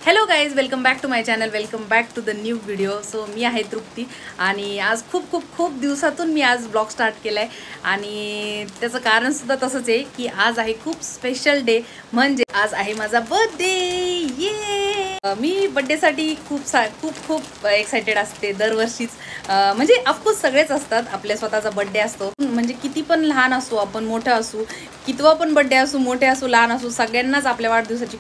Hello guys, welcome back to my channel, welcome back to the new video. So मी आहे तृप्ती आणि आज खूप दिवसातून मी आज ब्लॉग स्टार्ट केला आहे आणि त्याचं कारणसुद्धा तसंच आहे की आज आहे खूप स्पेशल डे, म्हणजे आज आहे माझा बर्थडे. मी बर्थडेसाठी खूप एक्सायटेड असते दरवर्षीच. म्हणजे ऑफकोर्स सगळेच असतात, आपल्या स्वतःचा बर्थडे असतो, म्हणजे किती पण लहान असू आपण, मोठं असू, कितवा पण बर्थडे असू, मोठे असू लहान असू, सगळ्यांनाच आपल्या वाढदिवसाची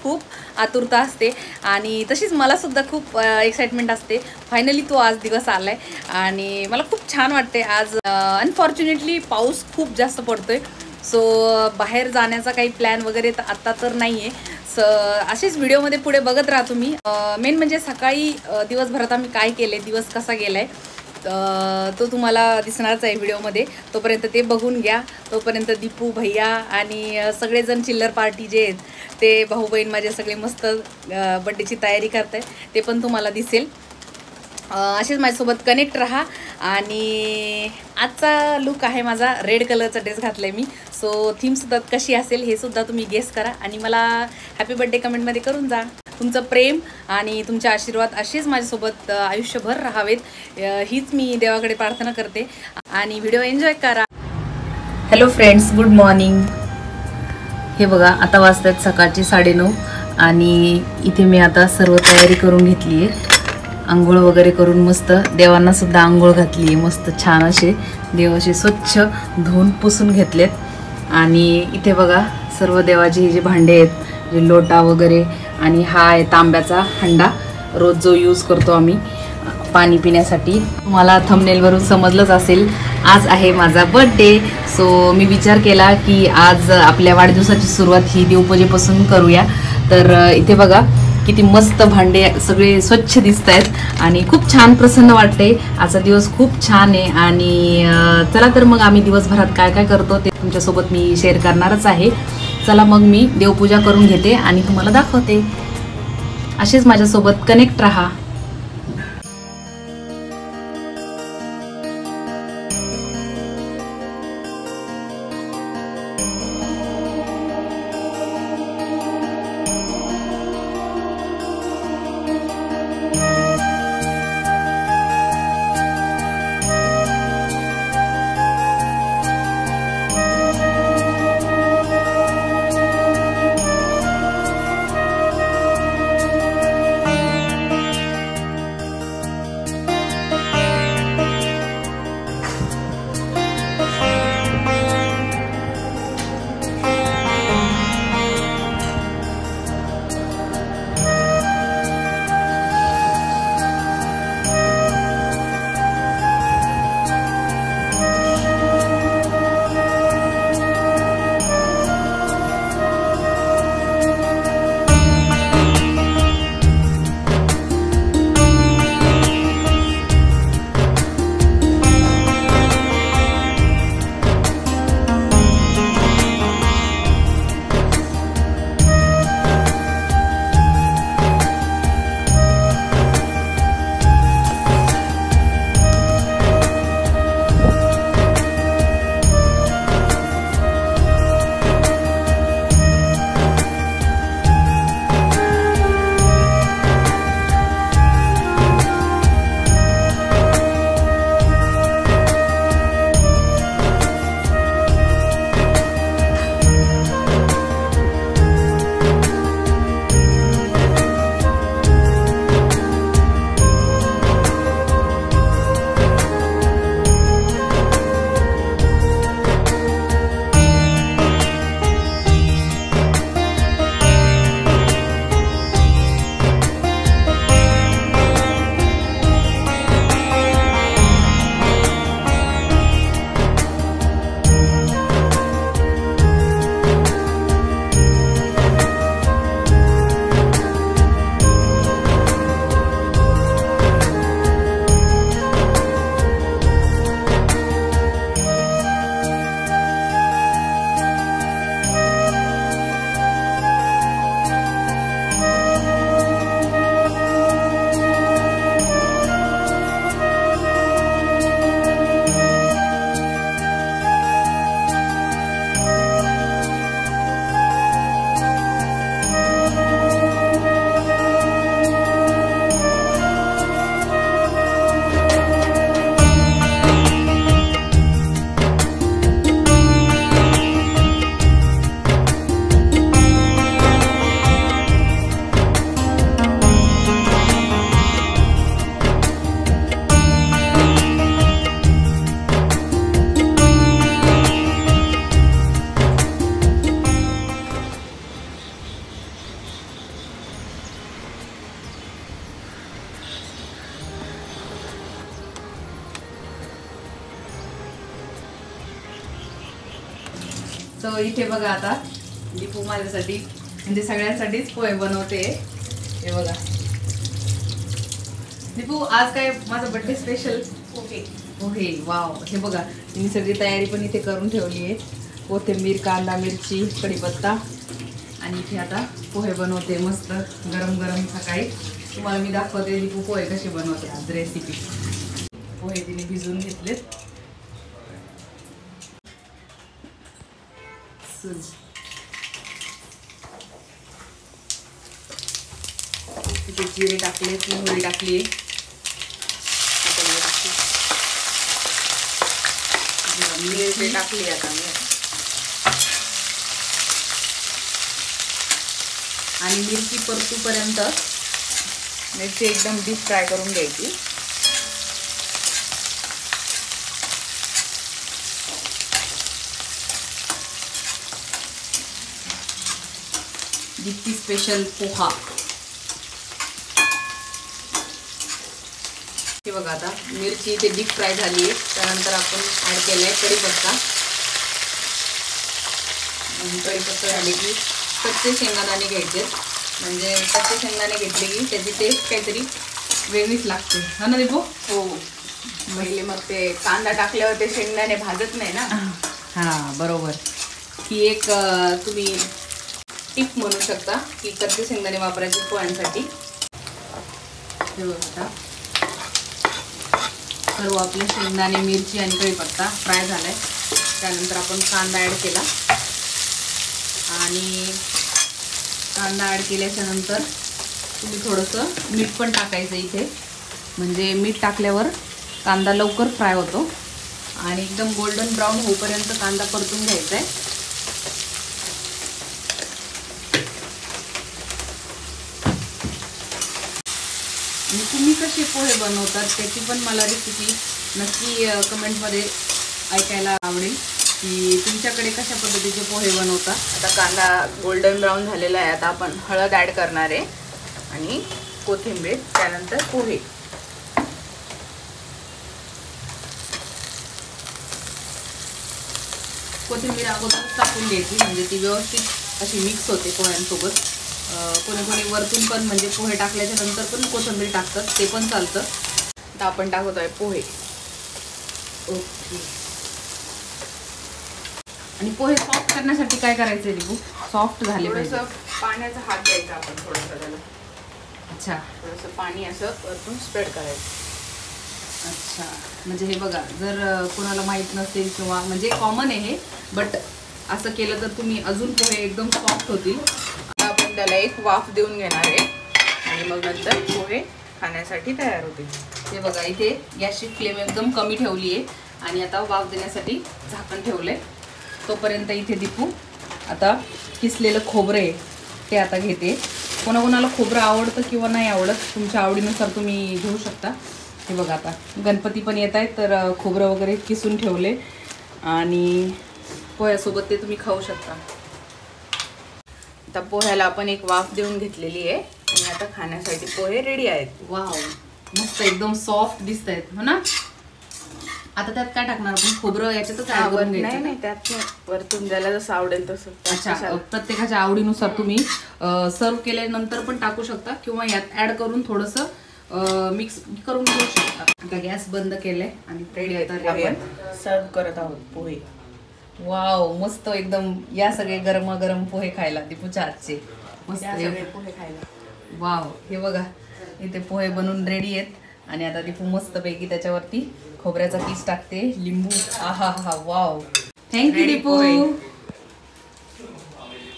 खूप आतुरता असते. आणि तशीच मला सुद्धा खूप एक्साइटमेंट असते. फायनली तो आज दिवस आलाय आणि मला खूप छान वाटते. आज अनफॉर्च्युनेटली पाऊस खूप जास्त पडतोय, सो बाहेर जाण्याचा काही प्लॅन वगैरे आत्ता तर नाही आहे. असेच व्हिडिओमध्ये पुढे बघत राहा तुम्ही. मेन म्हणजे सकाळी दिवसभरात आम्ही काय केले, दिवस कसा गेलाय तो तुम्हाला दिसणारच आहे व्हिडिओमध्ये. तोपर्यंत ते बघून घ्या. तोपर्यंत दीपू भैया आणि सगळेजण चिल्लर पार्टी जे आहेत ते भाऊ बहीण माझे सगळे मस्त बड्डेची तयारी करत आहेत, ते पण तुम्हाला दिसेल. असेच माझ्यासोबत कनेक्ट राहा. आणि आजचा लुक आहे माझा रेड कलरचा ड्रेस घातला आहे मी. सो थीमसुद्धा कशी असेल हे सुद्धा तुम्ही गेस करा आणि मला हॅपी बर्थडे कमेंटमध्ये करून जा. तुमचं प्रेम आणि तुमचे आशीर्वाद असेच माझ्यासोबत आयुष्यभर राहावेत, हीच मी देवाकडे प्रार्थना करते. आणि व्हिडिओ एन्जॉय करा. Hello friends, good morning. हे बघा, आता वाजतात सकाळची 9:30 आणि इथे मी आता सर्व तयारी करून घेतली आहे. आंघोळ वगैरे करून मस्त देवांना सुद्धा आंघोळ घातली आहे. मस्त छान असे देव असे स्वच्छ धुवून पुसून घेतलेत. आणि इथे बघा सर्व देवाचे जे भांडे आहेत, जे लोटा वगैरे, आणि हा आहे तांब्याचा हंडा, रोज जो यूज करतो आम्ही पाणी पिण्यासाठी. मला थंबनेलवरून समजलंच असेल, आज आहे माझा बर्थडे. सो मी विचार केला की आज आपल्या वाढदिवसाची सुरुवात ही देवपूजेपासून करूया. तर इथे बघा किती मस्त भांडे सगळे स्वच्छ दिसत आहेत आणि खूप छान प्रसन्न वाटते. आजचा दिवस खूप छान आहे. आणि चला तर मग आम्ही दिवसभरात काय काय करतो ते तुमच्यासोबत मी शेअर करणारच आहे. चला मग मी देवपूजा करून घेते आणि तुम्हाला दाखवते. असेच माझ्यासोबत कनेक्ट राहा. सो इथे बघा आता दीपू माझ्यासाठी म्हणजे सगळ्यांसाठीच पोहे बनवते. हे बघा दीपू आज काय माझा बर्थडे स्पेशल पोहे. वाव. हे बघा मी सगळी तयारी पण इथे करून ठेवली आहे. कोथिंबीर, कांदा, मिरची, कढीपत्ता आणि इथे आता पोहे बनवते मस्त गरम गरम सकाळी. तुम्हाला मी दाखवते दीपू पोहे कसे बनवते आज रेसिपी. पोहे तिने भिजवून घेतलेत. तिथे जिरे टाकले, मोहरी टाकली, मिरची टाकली. आता आणि मिरची परतूपर्यंत मिरची एकदम डीप फ्राय करून घ्यायची. दीप्ती स्पेशल पोहा. हे बघा आता मिरची इथे डीप फ्राय झाली आहे. त्यानंतर आपण ॲड केलं आहे कढीपत्ता. कढीपत्ता झाले की कच्चे शेंगदाणे घ्यायचे. म्हणजे कच्चे शेंगदाणे घेतले की त्याची टेस्ट काहीतरी वेगळीच लागते. हा ना दीपू? हो. पहिले मग ते कांदा टाकल्यावर ते शेंगदाणे भाजत नाही ना. हां बरोबर. ही एक तुम्ही टिप म्हणू शकता की कच्चे शेंगदाणे वापरायचे पोह्यांसाठी. हे बघा आता सर्व आपले शेंगदाणे, मिरची आणि कढीपत्ता फ्राय झालाय. त्यानंतर आपण कांदा ॲड केला आणि कांदा ॲड केल्याच्या नंतर तुम्ही थोडंसं मीठ पण टाकायचं इथे. म्हणजे मीठ टाकल्यावर कांदा लवकर फ्राय होतो आणि एकदम गोल्डन ब्राऊन होईपर्यंत कांदा परतून घ्यायचा आहे. आणि तुम्ही कसे पोहे बनवतात त्याची पण मला रेसिपी नक्की कमेंटमध्ये ऐकायला आवडेल की तुमच्याकडे कशा पद्धतीचे पोहे बनवतात. आता कांदा गोल्डन ब्राऊन झालेला आहे. आता आपण हळद ॲड करणार आहे आणि कोथिंबीर, त्यानंतर पोहे. कोथिंबीर अगोदर टाकून घ्यायची म्हणजे ती व्यवस्थित अशी मिक्स होते पोह्यांसोबत. कोणी कोणी वरतून पण म्हणजे पोहे टाकल्याच्या नंतर पण कोथिंबीर टाकतात, ते पण चालतं. आता आपण टाकत आहे पोहे. ओके. आणि पोहे सॉफ्ट करण्यासाठी काय करायचं आहे दीपू? सॉफ्ट झाले पाहिजे. पाण्याचा हात द्यायचा आपण थोडंसं त्याला. अच्छा. थोडंसं पाणी असं वरतून स्प्रेड करायचं. अच्छा. म्हणजे हे बघा जर कोणाला माहीत नसेल किंवा म्हणजे कॉमन आहे हे, बट असं केलं तर तुम्ही अजून पोहे एकदम सॉफ्ट होतील. आता आपण त्याला एक वाफ देऊन घेणार आहे आणि मग नंतर पोहे खाण्यासाठी तयार होतील. हे बघा इथे गॅसची फ्लेम एकदम कमी ठेवली आहे आणि आता वाफ देण्यासाठी झाकण ठेवलं आहे. तोपर्यंत इथे दीपू आता किसलेलं खोबरं आहे ते आता घेते. कोणाकोणाला खोबरं आवडतं किंवा नाही आवडत, तुमच्या आवडीनुसार तुम्ही घेऊ शकता. हे बघा आता गणपती पण येत आहेत तर खोबरं वगैरे किसून ठेवले आणि पोह्यासोबत ते तुम्ही खाऊ शकता. आता पोह्याला आपण एक वाफ देऊन घेतलेली आहे आणि आता खाण्यासाठी पोहे रेडी आहेत. वाव मस्त एकदम सॉफ्ट दिसत आहेत हो ना. आता त्यात काय टाकणार आपण? खोबरं याच्यातच ऍड करून घ्यायचं? नाही, त्यात वरतून ज्याला जसं आवडेल तसं. अच्छा. प्रत्येकाच्या आवडीनुसार तुम्ही सर्व केल्यानंतर पण टाकू शकता किंवा यात ऍड करून थोडंसं मिक्स करून घेऊ शकता. आता गॅस बंद केलाय आणि रेडी आपण सर्व करत आहोत पोहे. वाव मस्त एकदम. या सगळे गरमागरम पोहे खायला दीपूच्या हातचे मस्त पोहे खायला. वाव. हे बघा इथे पोहे बनवून रेडी आहेत आणि आता दीपू मस्तपैकी त्याच्यावरती खोबऱ्याचा पीस टाकते, लिंबू. आहा हा वाव. थँक्यू दीपू.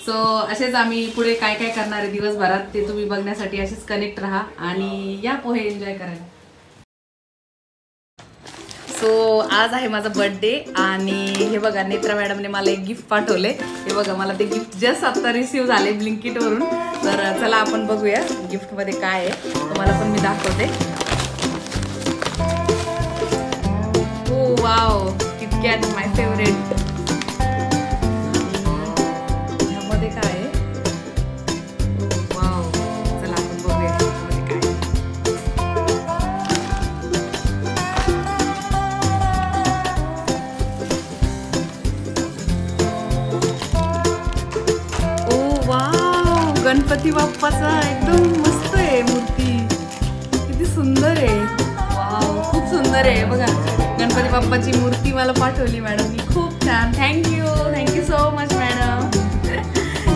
सो असेच आम्ही पुढे काय काय करणार आहे दिवसभरात ते तुम्ही बघण्यासाठी असेच कनेक्ट राहा आणि या पोहे एन्जॉय करायला. सो आज आहे माझा बर्थडे आणि हे बघा नेत्रा मॅडमने मला एक गिफ्ट पाठवले. हे बघा मला ते गिफ्ट जस्ट आत्ता रिसीव्ह झाले ब्लिंकिटवरून. तर चला आपण बघूया गिफ्टमध्ये काय आहे, तुम्हाला पण मी दाखवते. ओ वाव, किटकॅट माय फेवरेट. ह्यामध्ये काय आहे? वाव, चला आपण बघूया ह्यामध्ये काय. गणपती बाप्पाचा एकदम मस्त आहे मूर्ती, किती सुंदर आहे. वाव, खूप सुंदर आहे बघा. गणपती बाप्पाची मूर्ती मला पाठवली मॅडमनी, खूप छान. Thank you so much madam.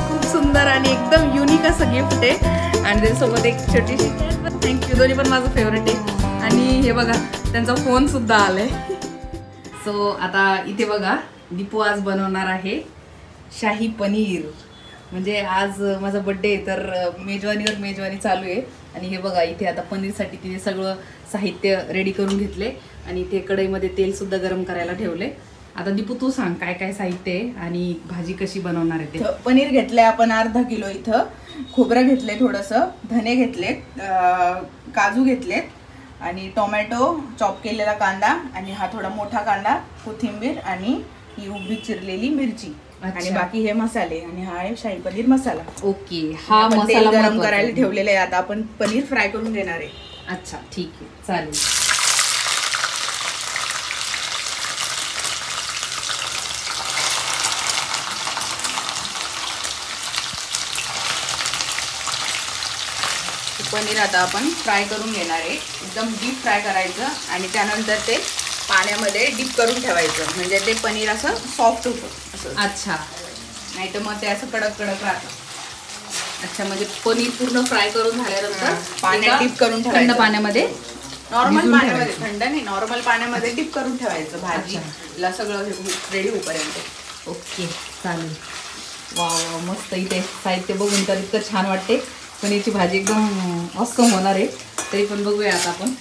खूप सुंदर आणि एकदम युनिक असं गिफ्ट आहे आणि त्याच्यासोबत एक छोटीशी थँक्यू. दोन्ही पण माझं फेवरेट आहे. आणि हे बघा त्यांचा फोन सुद्धा आलाय. सो आता इथे बघा दीपू आज बनवणार आहे शाही पनीर. म्हणजे आज माझा बड्डे आहे तर मेजवानीवर मेजवानी चालू आहे. आणि हे बघा इथे आता पनीरसाठी तिने सगळं साहित्य रेडी करून घेतले आणि इथे कढईमध्ये तेल सुद्धा गरम करायला ठेवले. आता दीपू तू सांग काय काय साहित्य आहे आणि भाजी कशी बनवणार आहे ते. पनीर घेतलंय आपण अर्धा किलो. इथं खोबरं घेतलंय, थोडंसं धने घेतलेत, काजू घेतलेत आणि टोमॅटो, चॉप केलेला कांदा आणि हा थोडा मोठा कांदा, कोथिंबीर आणि ही उभी चिरलेली मिरची आणि बाकी हे मसाले. आणि हा आहे शाही पनीर मसाला. ओके, हा मसाला गरम करायला ठेवलेला आहे. आता आपण पनीर फ्राय करून घेणार आहे. अच्छा ठीक आहे, चालेल. पनीर आता आपण फ्राय करून घेणार आहे. एकदम डीप फ्राय करायचं आणि त्यानंतर ते पाण्यामध्ये डीप करून ठेवायचं, म्हणजे ते पनीर असं सॉफ्ट होतं असं. अच्छा, नाही तर मग ते असं कडक कडक राहतं. अच्छा, म्हणजे पनीर पूर्ण फ्राय करून झाल्यानंतर पाण्यात डीप करून ठेवायचं. थंड पाण्यामध्ये, नॉर्मल पाण्यामध्ये, थंड नाही, नॉर्मल पाण्यामध्ये डीप करून ठेवायचं भाजीला सगळं रेडी होईपर्यंत. ओके चालेल. वा मस्त. इथे साहित्य बघून तर इतकं छान वाटते. पनीरची भाजी एकदम ऑसम होणार आहे. तरी पण बघूया आता आपण.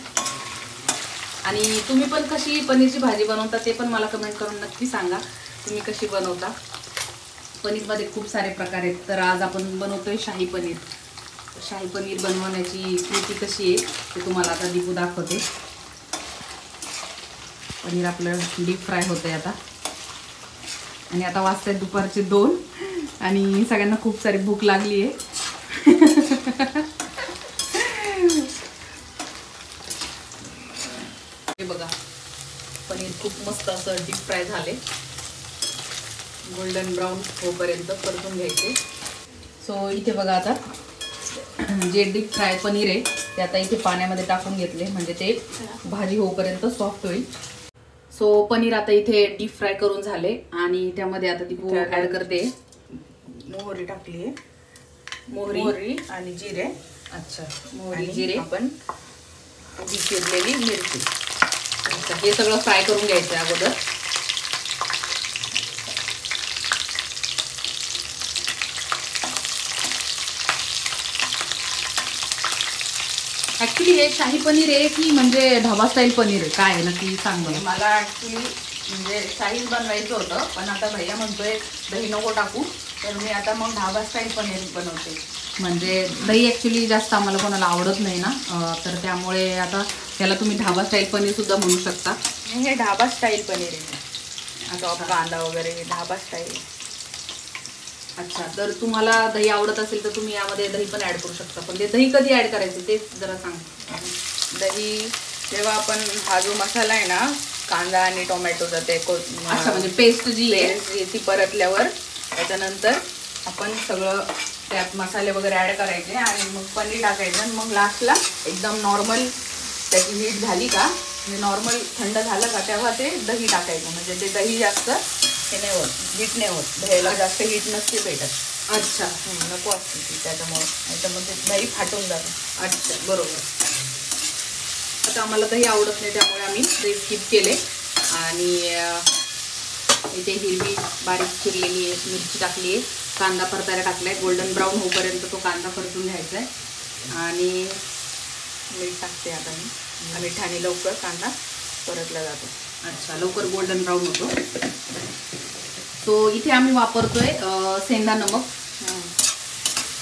आणि तुम्ही पण कशी पनीरची भाजी बनवता ते पण मला कमेंट करून नक्की सांगा, तुम्ही कशी बनवता. पनीरमध्ये खूप सारे प्रकार आहेत. तर आज आपण बनवतोय शाही पनीर. शाही पनीर बनवण्याची कृती कशी आहे ते तुम्हाला आता दीपू दाखवते. पनीर आपलं डीप फ्राय होतंय आता. आणि आता वाजतायत दुपारचे 2 आणि सगळ्यांना खूप सारी भूक लागली आहे. हे बघा पनीर खूप मस्त असं डीप फ्राय झाले. गोल्डन ब्राऊन होईपर्यंत परतून घ्यायचे. सो इथे बघा आता जे डीप फ्राय पनीर आहे ते आता इथे पाण्यामध्ये टाकून घेतले, म्हणजे ते भाजी होईपर्यंत सॉफ्ट होईल. सो पनीर आता इथे डीप फ्राय करून झाले आणि त्यामध्ये आता ती ऍड करते. मोहरी टाकली आहे, मोहरी आणि जिरे. अच्छा, मोहरी जिरे, आपण उभी चिरलेली मिरची. अच्छा, हे सगळं फ्राय करून घ्यायचं अगोदर. ऍक्च्युली हे शाही पनीर आहे की म्हणजे ढाबा स्टाईल पनीर आहे, काय आहे नक्की सांग मला. मला ऍक्च्युली म्हणजे शाहीच बनवायचं होतं, पण आता भैया म्हणतोय दही नको टाकू, तर मी आता मग ढाबा स्टाईल पनीर बनवते. म्हणजे दही ॲक्च्युली जास्त आम्हाला कोणाला आवडत नाही ना, तर त्यामुळे आता त्याला तुम्ही ढाबा स्टाईल पनीर सुद्धा म्हणू शकता. हे ढाबा स्टाईल पनीर आहे. आता कांदा वगैरे ढाबा स्टाईल. अच्छा, तर तुम्हाला दही आवडत असेल तर तुम्ही यामध्ये दही पण ऍड करू शकता. पण ते दही कधी ऍड करायचं ते जरा सांग. दही जेव्हा आपण हा जो मसाला आहे ना, कांदा आणि टोमॅटोचा ते अच्छा, म्हणजे पेस्ट जी आहे ती परतल्यावर त्याच्यानंतर आपण सगळं त्यात मसाले वगैरे ऍड करायचे आणि मग पनीर टाकायचं आणि मग लास्टला एकदम नॉर्मल त्याची हीट झाली का, म्हणजे नॉर्मल थंड झालं का तेव्हा ते दही टाकायचं. म्हणजे ते दही जास्त हे नाही होत, हीट नाही होत. दह्याला जास्त हीट नसते भेटत. अच्छा, नको असते ती त्याच्यामुळे, नाही तर मग ते दही फाटून जातं. अच्छा, बरोबर. आता आम्हाला दही आवडत नाही त्यामुळे आम्ही दही स्किप केले. आणि इथे हिरवी बारीक चिरलेली मिरची टाकली आहे, कांदा परतायला टाकलाय. गोल्डन ब्राऊन होईपर्यंत तो कांदा परतून घ्यायचा आहे. आणि मीठ टाकते आता मी. मिठाने लवकर कांदा परतला जातो. अच्छा, लवकर गोल्डन ब्राऊन होतो. सो इथे आम्ही वापरतोय सेंधा नमक.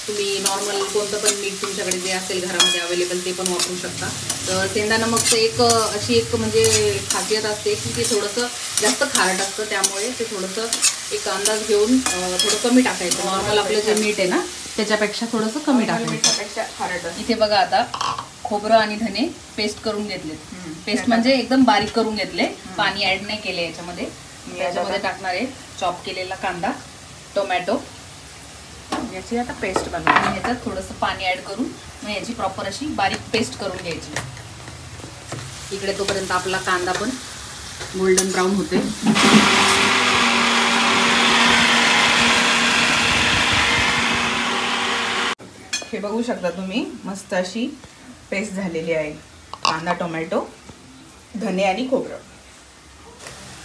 तुम्ही नॉर्मल कोणतं पण मीठ तुमच्याकडे जे असेल घरामध्ये अवेलेबल ते पण वापरू शकता. तर सेंधा नमकचं एक अशी एक म्हणजे खासियत असते की ते थोडंसं जास्त खारट असतं, त्यामुळे ते थोडंसं एक अंदाज घेऊन थोडं कमी टाकायचं. नॉर्मल आपलं जे मीठ आहे ना त्याच्यापेक्षा थोडंसं कमी टाकायचं. इथे बघा आता खोबरं आणि धने पेस्ट करून घेतलेत. पेस्ट म्हणजे एकदम बारीक करून घेतले, पाणी ऍड नाही केले याच्यामध्ये. याच्यामध्ये टाकणार आहे चॉप केलेला कांदा, टोमॅटो, याची आता पेस्ट बनवू. आणि याच्यात थोडंसं पाणी ॲड करून मग याची प्रॉपर अशी बारीक पेस्ट करून घ्यायची. इकडे तोपर्यंत आपला कांदा पण गोल्डन ब्राऊन होते. हे बघू शकता तुम्ही, मस्त अशी पेस्ट झालेली आहे. कांदा, टोमॅटो, धने आणि खोबरं.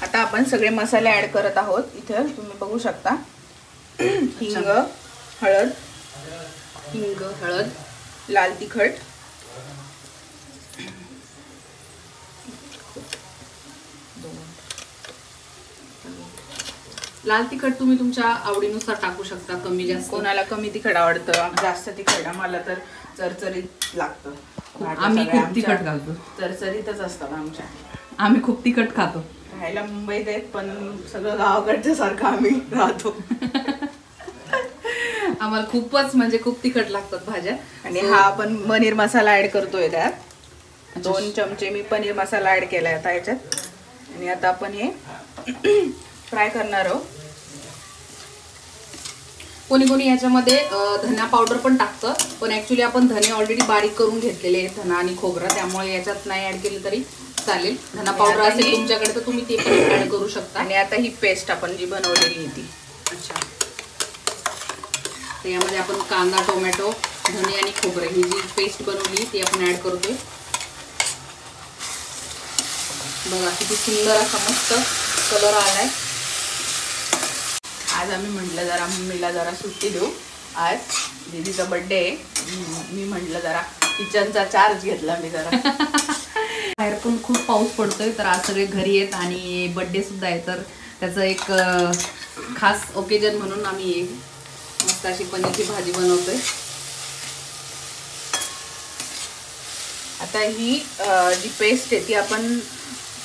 आता आपण सगळे मसाले ॲड करत आहोत. इथे तुम्ही बघू शकता हिंग, हळद, लाल तिखट, लाल तिखट तुम्ही तुमच्या आवडीनुसार टाकू शकता, कमी जास्त. कोणाला कमी तिखट आवडतं, जास्त तिखट. आम्हाला तर चरचरीत लागतं. आम्ही खूप तिखट घालतो. चरचरीतच असतात आमच्या. आम्ही खूप तिखट खातो. राहायला मुंबईत आहेत पण सगळं गावाकडच्या सारखं आम्ही राहतो. आम्हाला खूपच म्हणजे खूप तिखट लागतात भाज्या. आणि हा आपण पनीर मसाला ऍड करतोय त्यात. 2 चमचे मी पनीर मसाला ऍड केलाय आता याच्यात. आणि आता आपण हे फ्राय करणार आहोत. कोणी कोणी याच्यामध्ये धना पावडर पण टाकतं, पण ऍक्च्युली आपण धने ऑलरेडी बारीक करून घेतलेले आहेत, धना आणि खोबरं, त्यामुळे याच्यात नाही ऍड केलं तरी चालेल. धना पावडर असेल तुमच्याकडे तर तुम्ही ते पण ऍड करू शकता. आणि आता ही पेस्ट आपण जी बनवलेली ती. अच्छा. तर यामध्ये आपण कांदा, टोमॅटो, धने आणि खोबरं ही जी पेस्ट बनवली ती आपण ऍड करतोय. बघा किती सुंदर असा मस्त कलर आलाय. आज आम्ही म्हटलं जरा मम्मीला जरा सुट्टी देऊ. आज दीदीचा बर्थडे आहे. मी म्हटलं जरा किचनचा चार्ज घेतला मी जरा. बाहेर पण खूप पाऊस पडतोय, तर आज सगळे घरी आहेत आणि बर्थडे सुद्धा आहे, तर त्याचं एक खास ओकेजन म्हणून आम्ही मस्त अशी पनीरची भाजी बनवतोय. आता ही जी पेस्ट आहे ती आपण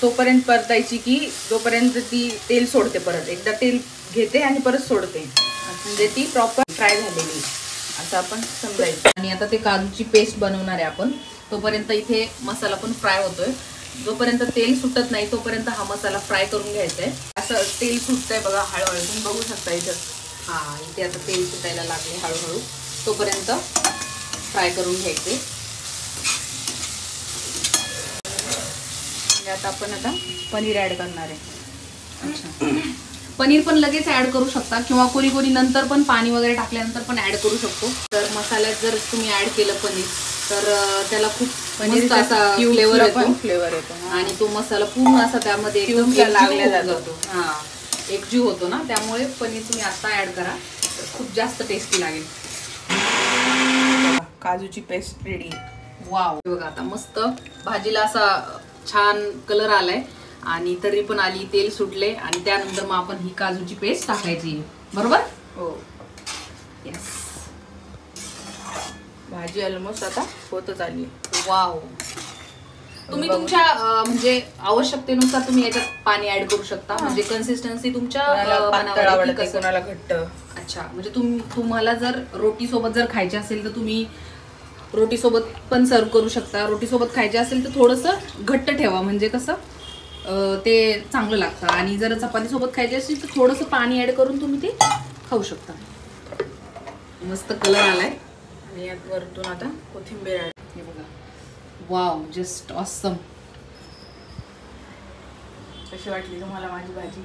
तोपर्यंत परतायची की जोपर्यंत ती तेल सोडते. परत एकदा तेल घेते आणि परत सोडते, म्हणजे ती प्रॉपर फ्राय झालेली असं आपण समजायचं. आणि आता ते काजूची पेस्ट बनवणार आहे आपण, तोपर्यंत इथे मसाला पण फ्राय होतोय. जोपर्यंत तेल सुटत नाही तोपर्यंत हा मसाला फ्राय करून घ्यायचा आहे. असं तेल सुटतंय बघा हळूहळू, तुम्ही बघू शकता इथं. हां, इथे आता तेल सुटायला लागले हळूहळू, तोपर्यंत फ्राय करून घ्यायचे. आता आपण आता पनीर ऍड करणार आहे. अच्छा. पनीर पण लगेच ऍड करू शकता किंवा कोणी कोणी नंतर पण पाणी वगैरे टाकल्यानंतर पण ऍड करू शकतो. तर मसाल्यात जर तुम्ही ऍड केलं पनीर तर त्याला खूप मस्त असा फ्लेवर येतो आणि तो मसाला पूर्ण असा त्यामध्ये एकदम लागला जातो. हां, एकजीव होतो ना, त्यामुळे पनीर तुम्ही आता ऍड करा तर खूप जास्त टेस्टी लागेल. काजूची पेस्ट रेडी. वाव, बघा आता मस्त भाजीला असा छान कलर आलाय आणि तरी पण आली, तेल सुटले आणि त्यानंतर मग आपण ही काजूची पेस्ट टाकायची. बरोबर? हो. यस. भाजी ऑलमोस्ट आता होतच आली. वाव. तुम्ही तुमच्या म्हणजे आवश्यकतेनुसार तुम्ही याच्यात पाणी ऍड करू शकता, म्हणजे कन्सिस्टन्सी तुमच्या पातळ आवडते, कोणाला घट्ट. अच्छा, म्हणजे तुम्हाला जर रोटी सोबत जर खायचे असेल तर तुम्ही रोटी सोबत पण सर्व करू शकता. रोटी सोबत खायचे असेल तर थोडंसं घट्ट ठेवा, म्हणजे कसं ते चांगलं लागतं. आणि जर चपाती सोबत खायचे असेल तर थोडंसं पाणी ऍड करून तुम्ही ते खाऊ शकता. मस्त कलर आलाय आणि यात वरतून आता कोथिंबीर ऍड. हे बघा. Wow, just awesome. कशी वाटली तुम्हाला माझी भाजी?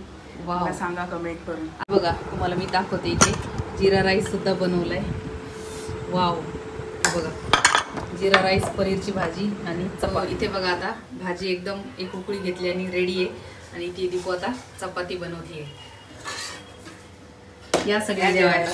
वाव, सांगा कमेंट करून. बघा तुम्हाला मी दाखवते, इथे जिरा राईस सुद्धा बनवलाय. वाव, बघा जिरा राईस, पनीरची भाजी आणि चपाती. इथे बघा आता भाजी एकदम एक उकळी घेतली आणि रेडी आहे. आणि ती दिपू आता चपाती बनवली आहे. या सगळ्या जेवायला.